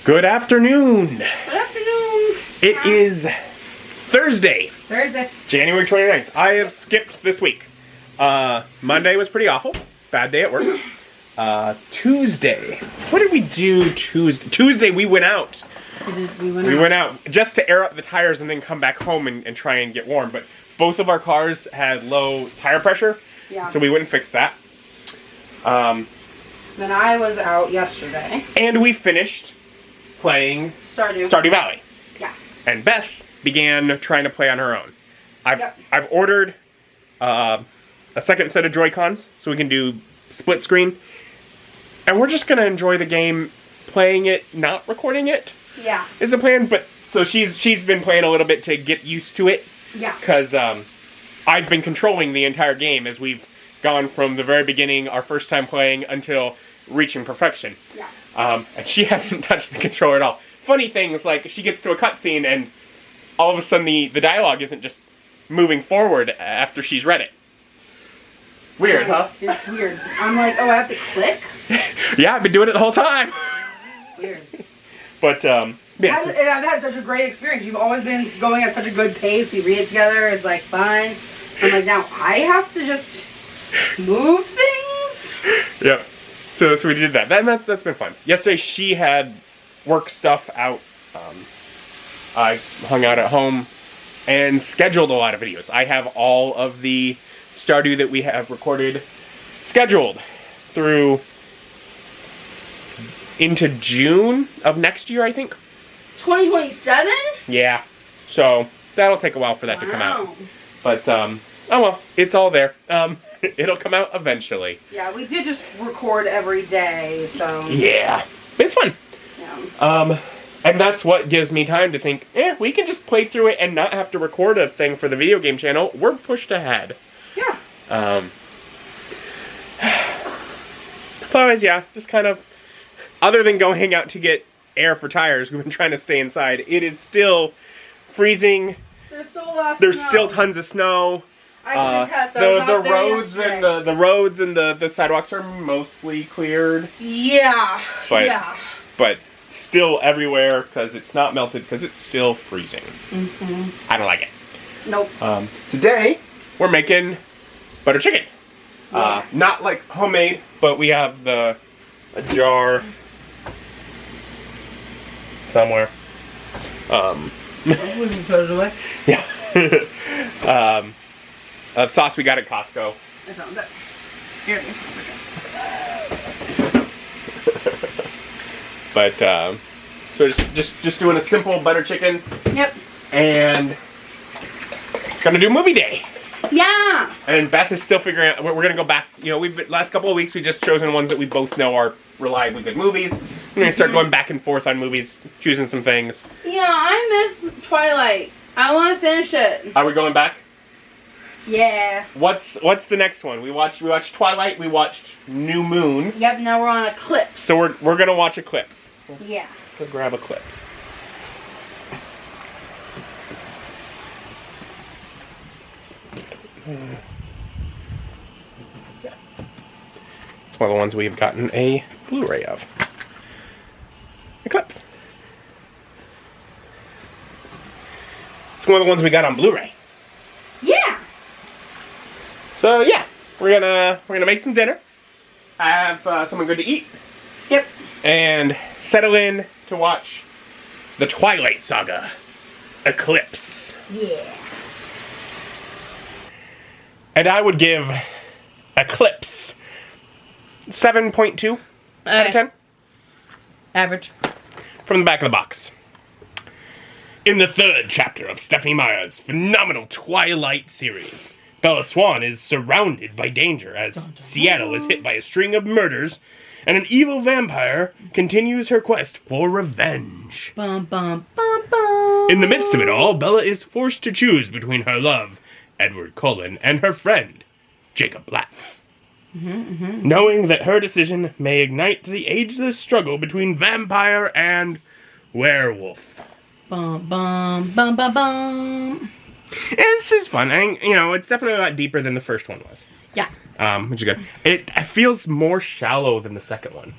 Good afternoon. Good afternoon. It is Thursday, January 29th. I have skipped this week. Monday was pretty awful. Bad day at work. Tuesday. What did we do Tuesday? Tuesday we went out. We went out just to air up the tires and then come back home and try and get warm. But both of our cars had low tire pressure. Yeah. So we went and fixed that. Then I was out yesterday. And we finished playing Stardew Valley. Yeah. And Beth began trying to play on her own. I've ordered a second set of Joy-Cons so we can do split screen. And we're just gonna enjoy the game playing it, not recording it. Yeah. Is the plan, but so she's been playing a little bit to get used to it. Yeah. Cuz I've been controlling the entire game as we've gone from the very beginning, our first time playing, until reaching perfection. Yeah. And she hasn't touched the controller at all. Funny things like she gets to a cutscene and all of a sudden the dialogue isn't just moving forward after she's read it. Weird, huh? It's weird. I'm like, oh, I have to click? Yeah, I've been doing it the whole time. Weird. But, yeah. I've had such a great experience. You've always been going at such a good pace. We read it together. It's like fun. I'm like, now I have to just move things? Yep. So we did that. That's been fun. Yesterday she had work stuff out. I hung out at home and scheduled a lot of videos. I have all of the Stardew that we have recorded scheduled through into June of next year, I think. 2027? Yeah. So that'll take a while for that to come out. But oh well, it's all there. It'll come out eventually. Yeah, we did just record every day, so... Yeah. It's fun. Yeah. And that's what gives me time to think, we can just play through it and not have to record a thing for the video game channel. We're pushed ahead. Yeah. Otherwise, yeah, just kind of, other than going out to get air for tires, we've been trying to stay inside. It is still freezing. There's still tons of snow. I can attest. The roads and the sidewalks are mostly cleared. Yeah. But still everywhere because it's not melted because it's still freezing. Mm-hmm. I don't like it. Nope. Today we're making butter chicken. Yeah. Not like homemade, but we have a jar somewhere. We can put it away. Yeah. Of sauce we got at Costco. I found it. Scared me. But so just doing a simple butter chicken. Yep. And gonna do movie day. Yeah. And Beth is still figuring out. We're gonna go back. You know, last couple of weeks we just chosen ones that we both know are reliably good movies. We're gonna start going back and forth on movies, choosing some things. Yeah, I miss Twilight. I want to finish it. Are we going back? Yeah. What's the next one? We watched Twilight. We watched New Moon. Yep. Now we're on Eclipse. So we're gonna watch Eclipse. Yeah. Let's go grab Eclipse. Yeah. It's one of the ones we've gotten a Blu-ray of. Eclipse. It's one of the ones we got on Blu-ray. Yeah. So yeah, we're gonna make some dinner, have something good to eat. Yep. And settle in to watch the Twilight Saga, Eclipse. Yeah. And I would give Eclipse 7.2 out of 10. Average. From the back of the box. In the third chapter of Stephanie Meyer's phenomenal Twilight series, Bella Swan is surrounded by danger as Seattle is hit by a string of murders, and an evil vampire continues her quest for revenge. Bum, bum, bum, bum. In the midst of it all, Bella is forced to choose between her love, Edward Cullen, and her friend, Jacob Black. Knowing that her decision may ignite the ageless struggle between vampire and werewolf. Bum, bum, bum, bum, bum. This is fun. I think, it's definitely a lot deeper than the first one was. Yeah. Which is good. It feels more shallow than the second one.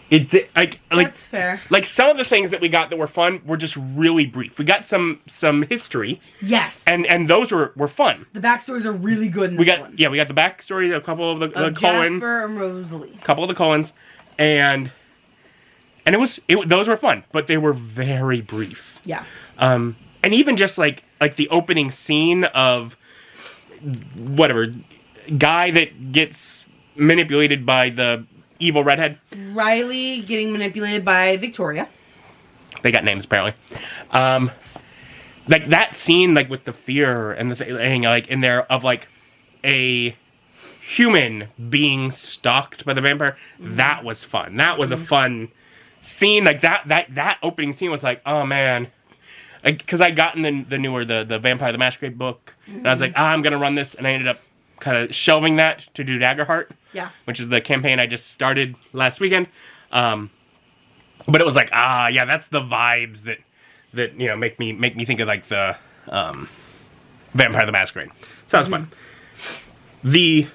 That's fair. Like some of the things that we got that were fun were just really brief. We got some history. Yes. And those were fun. The backstories are really good in this one. Yeah, we got the backstory, a couple of the Cohen. Jasper and Rosalie. A couple of the Cohens. And those were fun, but they were very brief. Yeah. And even just like the opening scene of whatever guy that gets manipulated by the evil redhead. Riley getting manipulated by Victoria. They got names apparently. Like that scene, like with the fear and the thing, like in there of like a human being stalked by the vampire. That was fun. That was a fun scene. Like that opening scene was like, oh man. Because I got in the newer, the Vampire the Masquerade book. And I was like, I'm going to run this. And I ended up kind of shelving that to do Daggerheart. Yeah. Which is the campaign I just started last weekend. But it was like, yeah, that's the vibes that you know make me think of like the Vampire the Masquerade. So that was fun. The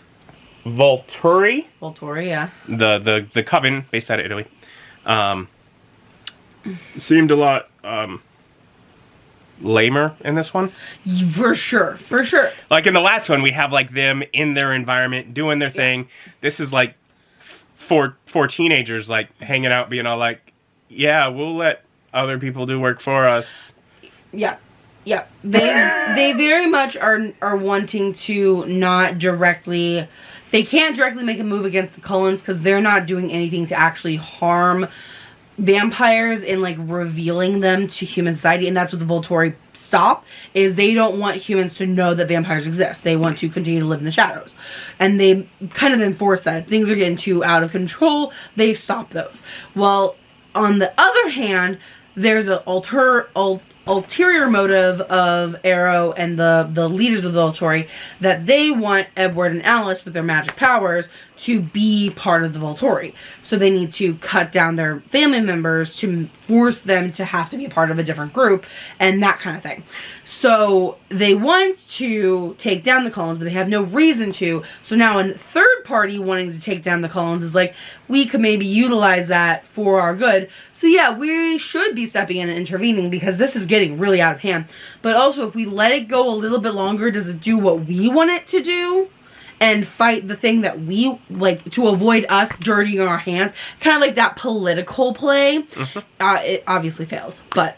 Volturi. Volturi, yeah. The coven based out of Italy. Seemed a lot lamer in this one. For sure. Like in the last one, we have like them in their environment doing their thing. This is like four teenagers like hanging out, being all like, "Yeah, we'll let other people do work for us." Yeah. They very much are wanting to not directly. They can't directly make a move against the Cullens because they're not doing anything to actually harm vampires and like revealing them to human society, and that's what the Volturi stop. Is they don't want humans to know that vampires exist. They want to continue to live in the shadows, and they kind of enforce that. If things are getting too out of control, they stop those. Well, on the other hand, there's an ulterior motive of Arrow and the leaders of the Volturi that they want Edward and Alice with their magic powers to be part of the Volturi. So they need to cut down their family members to force them to have to be a part of a different group and that kind of thing. So they want to take down the Cullens, but they have no reason to. So now a third party wanting to take down the Cullens is like, we could maybe utilize that for our good. So yeah, we should be stepping in and intervening because this is getting really out of hand. But also, if we let it go a little bit longer, does it do what we want it to do? And fight the thing that we like to avoid us dirtying our hands, kind of like that political play. It obviously fails, but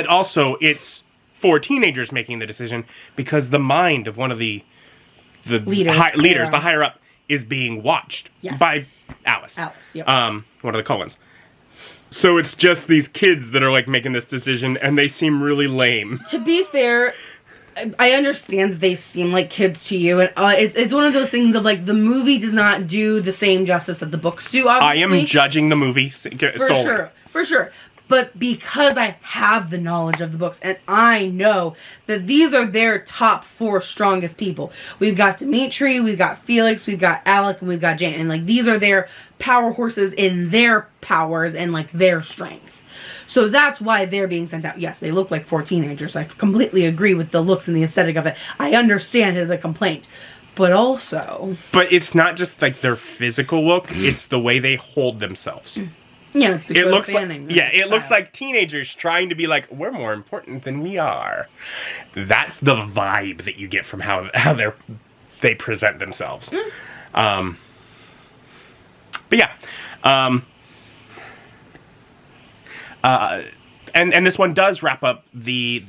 also it's for teenagers making the decision because the mind of one of the leaders, the higher up, is being watched by Alice. Yep. One of the Cullens. So it's just these kids that are like making this decision, and they seem really lame. To be fair, I understand that they seem like kids to you, and it's one of those things of like the movie does not do the same justice that the books do. Obviously, I am judging the movie for sure. But because I have the knowledge of the books, and I know that these are their top 4 strongest people. We've got Dimitri, we've got Felix, we've got Alec, and we've got Jane, and like these are their power horses in their powers and like their strength. So that's why they're being sent out. Yes, they look like 4 teenagers. I completely agree with the looks and the aesthetic of it. I understand the complaint. But also... But it's not just like their physical look. It's the way they hold themselves. Yeah, it's it looks like teenagers trying to be like, we're more important than we are. That's the vibe that you get from how they present themselves. But yeah. And this one does wrap up the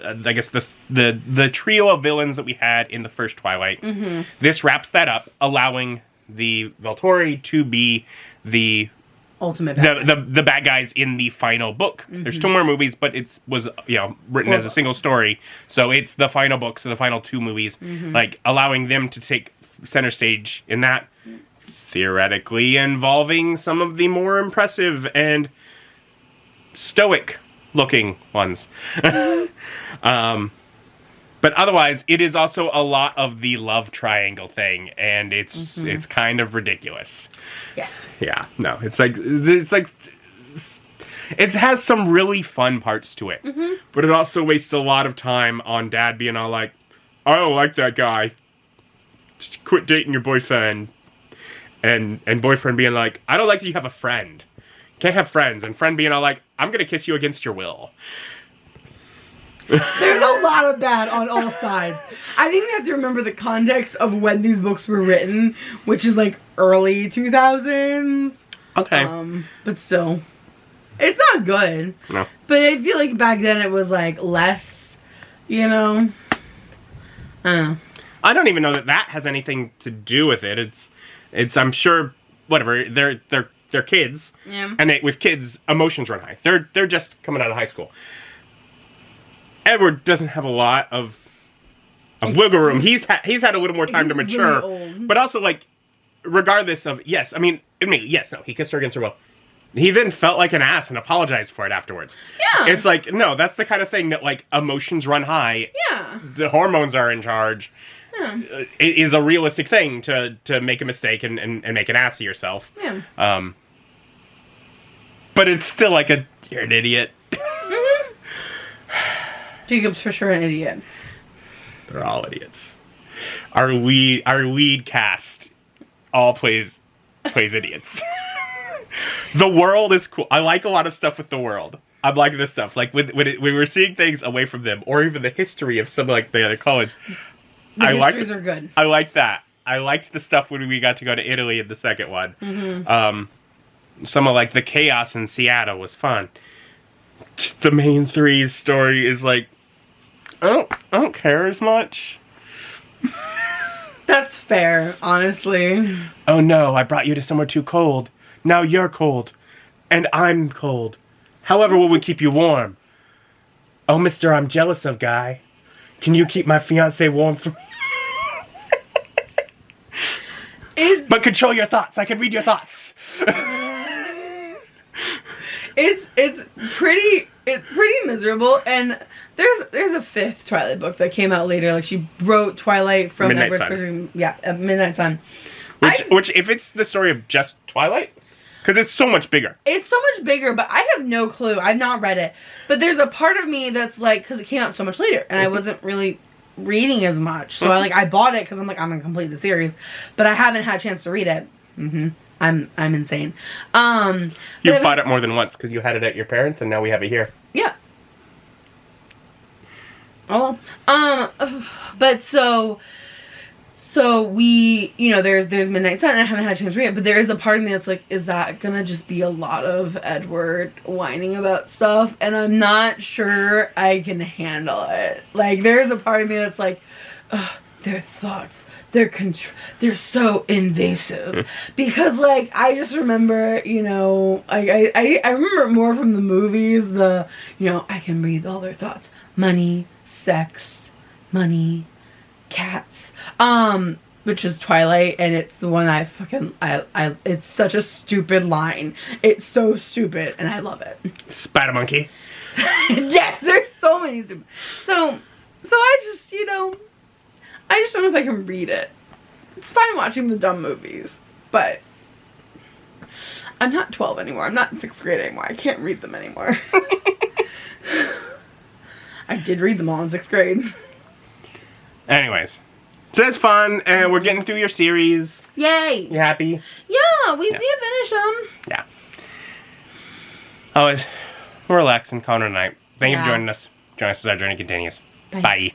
I guess the trio of villains that we had in the first Twilight. This wraps that up, allowing the Volturi to be the ultimate the bad guys in the final book. There's 2 more movies, but it was written as a single story, so it's the final book, so the final 2 movies, like allowing them to take center stage in that, theoretically involving some of the more impressive and stoic looking ones. But otherwise, it is also a lot of the love triangle thing, and it's kind of ridiculous. Yes. Yeah. No. It's like it has some really fun parts to it, but it also wastes a lot of time on Dad being all like, "I don't like that guy. Just quit dating your boyfriend," and boyfriend being like, "I don't like that you have a friend." Can't have friends, and friend being all like, I'm gonna kiss you against your will. There's a lot of that on all sides. I think we have to remember the context of when these books were written, which is like early 2000s. Okay. But still, it's not good. No. But I feel like back then it was like less, you know. I don't even know that has anything to do with it. It's I'm sure whatever they're kids. Yeah. And with kids, emotions run high. They're just coming out of high school. Edward doesn't have a lot of wiggle room. He's had a little more time to mature, really old. But also like, regardless of yes, no, he kissed her against her will. He then felt like an ass and apologized for it afterwards. Yeah, it's like no, that's the kind of thing that like emotions run high. Yeah, the hormones are in charge. Yeah. It is a realistic thing to make a mistake and make an ass of yourself. Yeah. But it's still like you're an idiot. Jacob's for sure an idiot. They're all idiots. Our lead cast all plays idiots. The world is cool. I like a lot of stuff with the world. I'm liking this stuff. Like when we're seeing things away from them, or even the history of some like the other Collins. The histories are good. I like that. I liked the stuff when we got to go to Italy in the second one. Mm-hmm. Some of like the chaos in Seattle was fun. Just the main three's story is like, I don't care as much. That's fair, honestly. Oh no, I brought you to somewhere too cold. Now you're cold. And I'm cold. However will we keep you warm? Oh, mister, I'm jealous of guy. Can you keep my fiancé warm for me? But control your thoughts. I can read your thoughts. It's pretty miserable, and there's a fifth Twilight book that came out later. Like she wrote Twilight from Midnight Edward's Sun. perspective. Yeah, Midnight Sun. Which if it's the story of just Twilight, because it's so much bigger. It's so much bigger, but I have no clue. I've not read it, but there's a part of me that's like, because it came out so much later, and I wasn't really reading as much, so I bought it because I'm like, I'm gonna complete the series, but I haven't had a chance to read it. I'm insane. You bought it more than once because you had it at your parents, and now we have it here. Yeah. Oh, but so we, you know, there's Midnight Sun, and I haven't had a chance to read it, but there is a part of me that's like, is that gonna just be a lot of Edward whining about stuff? And I'm not sure I can handle it. Like, there's a part of me that's like, ugh, their thoughts, they're so invasive. Because, like, I just remember, you know, I remember it more from the movies, you know, I can read all their thoughts. Money, sex, money, cats. Which is Twilight, and it's the one I it's such a stupid line. It's so stupid, and I love it. Spider monkey. Yes, there's so many stupid. So I just, you know, I just don't know if I can read it. It's fine watching the dumb movies, but I'm not 12 anymore. I'm not in 6th grade anymore. I can't read them anymore. I did read them all in 6th grade. Anyways, so that's fun, and we're getting through your series. Yay! You happy? Yeah, we did finish them. Yeah. Always, we're relaxing, Connor and I. Thank you for joining us. Join us as our journey continues. Bye. Bye.